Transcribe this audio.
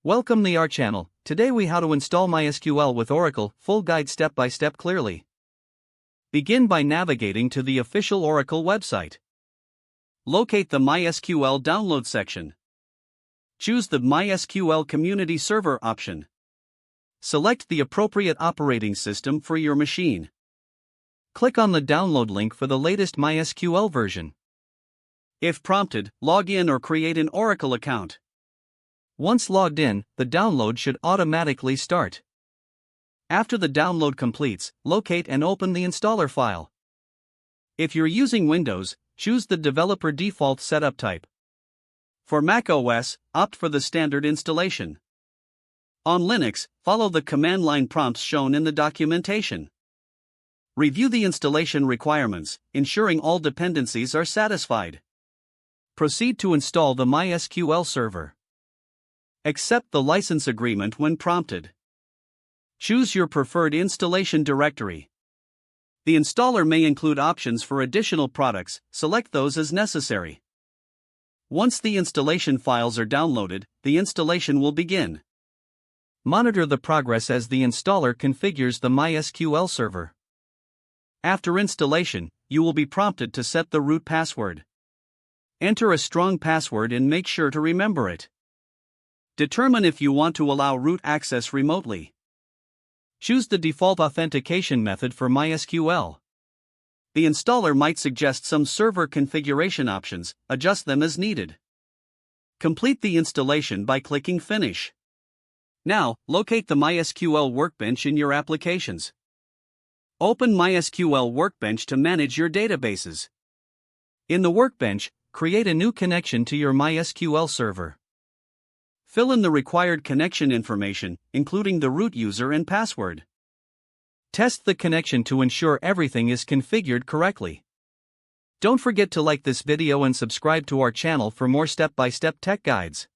Welcome to our channel. Today we how to install MySQL with Oracle, full guide step by step clearly. Begin by navigating to the official Oracle website. Locate the MySQL download section. Choose the MySQL Community Server option. Select the appropriate operating system for your machine. Click on the download link for the latest MySQL version. If prompted, log in or create an Oracle account. Once logged in, the download should automatically start. After the download completes, locate and open the installer file. If you're using Windows, choose the developer default setup type. For Mac OS, opt for the standard installation. On Linux, follow the command line prompts shown in the documentation. Review the installation requirements, ensuring all dependencies are satisfied. Proceed to install the MySQL server. Accept the license agreement when prompted. Choose your preferred installation directory. The installer may include options for additional products, select those as necessary. Once the installation files are downloaded, the installation will begin. Monitor the progress as the installer configures the MySQL server. After installation, you will be prompted to set the root password. Enter a strong password and make sure to remember it. Determine if you want to allow root access remotely. Choose the default authentication method for MySQL. The installer might suggest some server configuration options, adjust them as needed. Complete the installation by clicking Finish. Now, locate the MySQL workbench in your applications. Open MySQL Workbench to manage your databases. In the workbench, create a new connection to your MySQL server. Fill in the required connection information, including the root user and password. Test the connection to ensure everything is configured correctly. Don't forget to like this video and subscribe to our channel for more step-by-step tech guides.